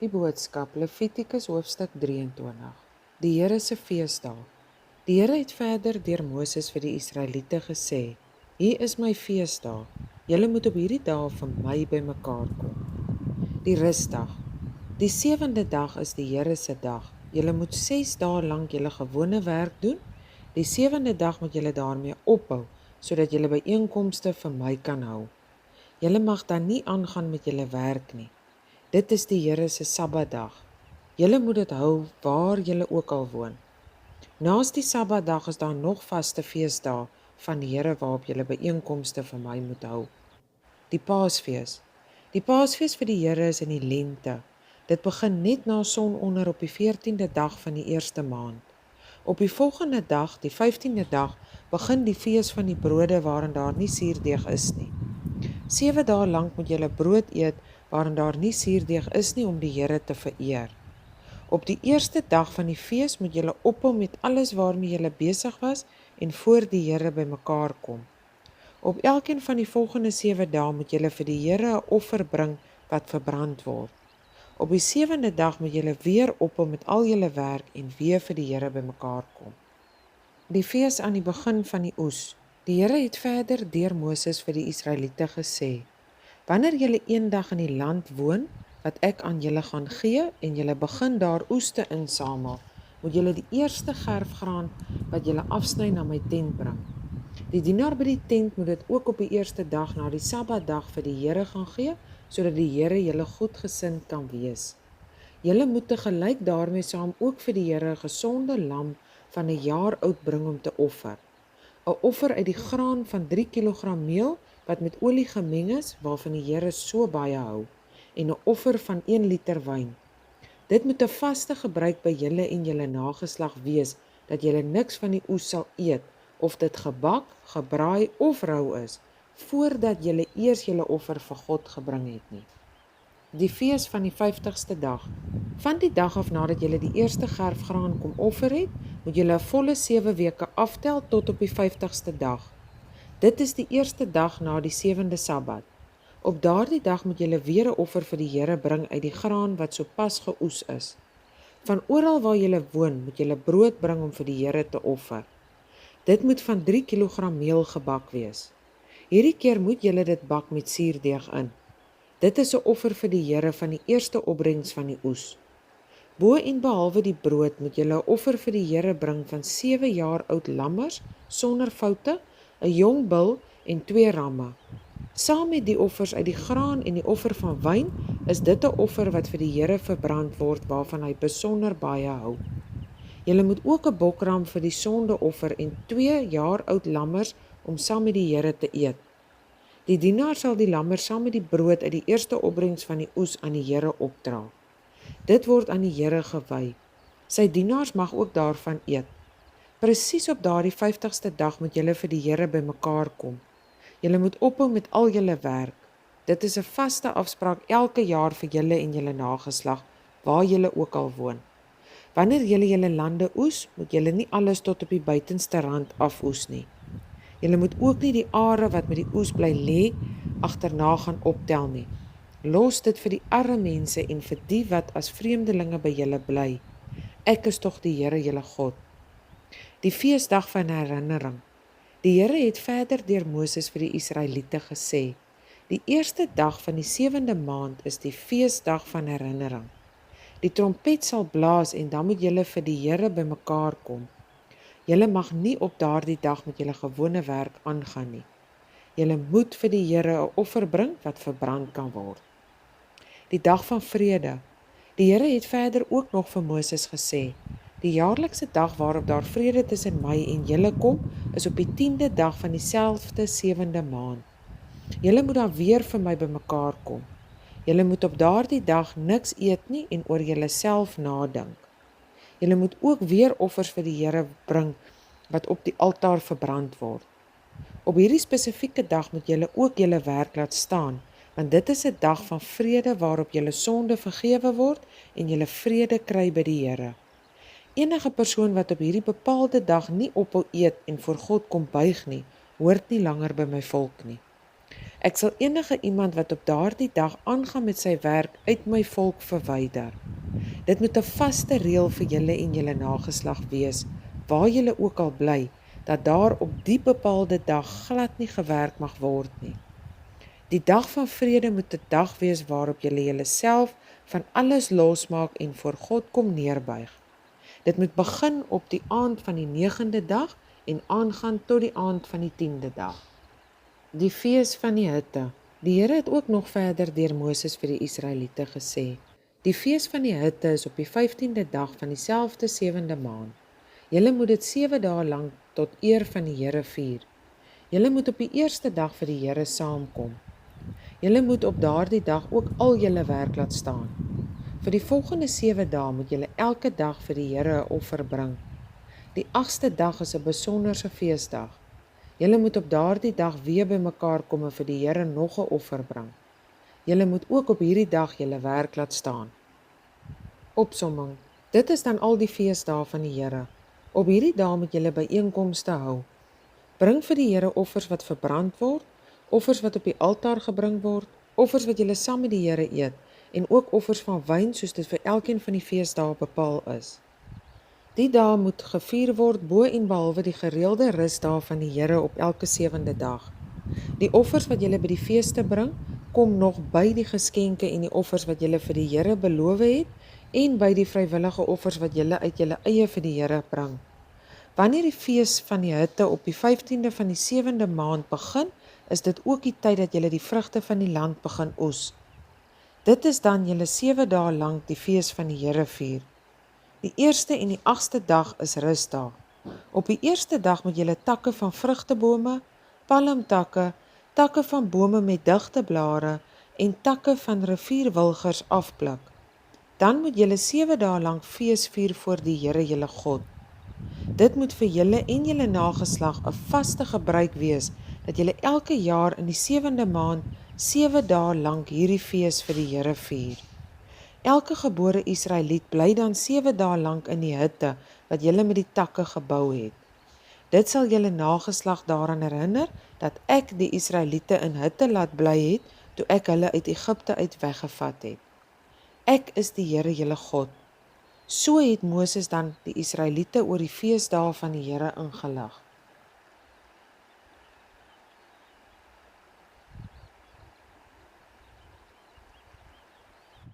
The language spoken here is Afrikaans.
Die boodskap, Levitikus hoofstuk 23. Die Here se feesdae. Die Here het verder deur Moses vir die Israeliete gesê: Hier is my feesdae. Julle moet op hierdie dae vir my bymekaar kom. Die rusdag. Die 7de dag is die Here se dag. Julle moet 6 dae lank julle gewone werk doen. Die 7de dag moet julle daarmee ophou, sodat julle byeenkomste vir my kan hou. Julle mag dan nie aangaan met julle werk nie. Dit is die Here se Sabbatdag. Julle moet dit hou waar julle ook al woon. Naas die Sabbatdag is daar nog vaste feesdae van die Here waarop julle byeenkomste vir my moet hou. Die Paasfees. Die Paasfees vir die Here is in die lente. Dit begin net na sononder op die 14de dag van die eerste maand. Op die volgende dag, die 15de dag, begin die fees van die brode waarin daar nie suurdeeg is nie. 7 dae lank moet julle brood eet waarin daar nie suurdeeg is nie om die Here te vereer. Op die eerste dag van die fees moet julle ophou met alles waarmee julle besig was en voor die Here bymekaar kom. Op elkeen van die volgende 7 dae moet julle vir die Here 'n offer bring wat verbrand word. Op die 7de dag moet julle weer ophou met al julle werk en weer vir die Here bymekaar kom. Die fees aan die begin van die oes. Die Here het verder deur Moses vir die Israeliete gesê: Wanneer julle eendag in die land woon wat ek aan julle gaan gee en julle begin daar oes te insamel, moet julle die eerste gerfgraan wat julle afsny na my tent bring. Die dienaar by die tent moet dit ook op die eerste dag na die Sabbatdag vir die Here gaan gee, sodat die Here julle goedgesind kan wees. Julle moet tegelyk daarmee saam ook vir die Here 'n gesonde lam van 1 jaar oud bring om te offer. 'n Offer uit die graan van 3 kg meel wat met olie gemeng is, waarvan die Here so baie hou, en 'n offer van 1 liter wyn. Dit moet 'n vaste gebruik by julle en julle nageslag wees, dat julle niks van die oes sal eet, of dit gebak, gebraai of rou is, voordat julle eers julle offer vir God gebring het nie. Die fees van die 50ste dag. Van die dag af nadat julle die eerste gerfgraan kom offer het, moet julle 'n volle 7 weke aftel tot op die 50ste dag. Dit is die eerste dag na die 7de Sabbat. Op daardie dag moet julle weer 'n offer vir die Here bring uit die graan wat sopas geoes is. Van oral waar julle woon, moet julle brood bring om vir die Here te offer. Dit moet van 3 kg meel gebak wees. Hierdie keer moet julle dit bak met suurdeeg in. Dit is 'n offer vir die Here van die eerste opbrengs van die oes. Bo en behalwe die brood moet julle 'n offer vir die Here bring van 7 jaar oud lammers sonder foute, 'n jong bul en 2 ramme. Saam met die offers uit die graan en die offer van wyn is dit 'n offer wat vir die Here verbrand word waarvan hy besonder baie hou. Julle moet ook 'n bokram vir die sondeoffer en 2 jaar oud lammers om saam met die Here te eet. Die dienaar sal die lammer saam met die brood uit die eerste opbrengs van die oes aan die Here opdra. Dit word aan die Here gewy. Sy dienaars mag ook daarvan eet. Presies op daardie 50ste dag moet julle vir die Here bymekaar kom. Julle moet ophou met al julle werk. Dit is 'n vaste afspraak elke jaar vir julle en julle nageslag, waar julle ook al woon. Wanneer julle julle lande oes, moet julle nie alles tot op die buitenste rand afoes nie. Julle moet ook nie die are wat met die oes bly lê, agterna gaan optel nie. Los dit vir die arme mense en vir die wat as vreemdelinge by julle bly. Ek is tog die Here julle God. Die feesdag van herinnering. Die Here het verder deur Moses vir die Israeliete gesê: Die eerste dag van die 7de maand is die feesdag van herinnering. Die trompet sal blaas en dan moet julle vir die Here bymekaar kom. Julle mag nie op daardie dag met julle gewone werk aangaan nie. Julle moet vir die Here 'n offer bring wat verbrand kan word. Die dag van vrede. Die Here het verder ook nog vir Moses gesê: Die jaarlikse dag waarop daar vrede tussen my en julle kom, is op die 10de dag van dieselfde 7de maand. Julle moet dan weer vir my bymekaar kom. Julle moet op daardie dag niks eet nie en oor julleself nadink. Julle moet ook weer offers vir die Here bring wat op die altaar verbrand word. Op hierdie spesifieke dag moet julle ook julle werk laat staan, want dit is 'n dag van vrede waarop julle sonde vergewe word en julle vrede kry by die Here. Enige persoon wat op hierdie bepaalde dag nie ophou eet en voor God kom buig nie, hoort nie langer by my volk nie. Ek sal enige iemand wat op daardie dag aangaan met sy werk uit my volk verwyder. Dit moet 'n vaste reël vir julle en julle nageslag wees, waar julle ook al bly, dat daar op die bepaalde dag glad nie gewerk mag word nie. Die dag van vrede moet 'n dag wees waarop julle julleself van alles losmaak en voor God kom neerbuig. Dit moet begin op die aand van die 9de dag en aangaan tot die aand van die 10de dag. Die fees van die hitte. Die Here het ook nog verder deur Moses vir die Israeliete gesê: Die fees van die hitte is op die 15de dag van dieselfde 7de maand. Julle moet dit 7 dae lank tot eer van die Here vier. Julle moet op die eerste dag vir die Here saamkom. Julle moet op daardie dag ook al julle werk laat staan. Vir die volgende 7 dae moet julle elke dag vir die Here 'n offer bring. Die 8ste dag is 'n besonderse feesdag. Julle moet op daardie dag weer bymekaar kom en vir die Here nog 'n offer bring. Julle moet ook op hierdie dag julle werk laat staan. Opsomming. Dit is dan al die feesdae van die Here. Op hierdie dae moet julle byeenkomste hou. Bring vir die Here offers wat verbrand word, offers wat op die altaar gebring word, offers wat julle saam met die Here eet en ook offers van wyn soos dit vir elkeen van die feesdae bepaal is. Die dae moet gevier word bo en behalwe die gereelde rusdae van die Here op elke 7de dag. Die offers wat julle by die feeste bring, kom nog by die geskenke en die offers wat julle vir die Here beloof het en by die vrywillige offers wat julle uit julle eie vir die Here bring. Wanneer die fees van die hitte op die 15de van die 7de maand begin, is dit ook die tyd dat julle die vrugte van die land begin oes. Dit is dan julle 7 dae lank die fees van die Here vier. Die eerste en die 8ste dag is rusdae. Op die eerste dag moet julle takke van vrugtebome, palmtakke, takke van bome met digte blare en takke van rivierwilgers afpluk. Dan moet julle 7 dae lank fees vier voor die Here julle God. Dit moet vir julle en julle nageslag 'n vaste gebruik wees, dat julle elke jaar in die 7de maand 7 dae lank hierdie fees vir die Here vier. Elke gebore Israeliet bly dan 7 dae lank in die hitte wat julle met die takke gebou het. Dit sal julle nageslag daaraan herinner dat ek die Israeliete in hitte laat bly het, toe ek hulle uit Egipte uit weggevat het. Ek is die Here julle God. So het Moses dan die Israeliete oor die feesdae van die Here ingelig.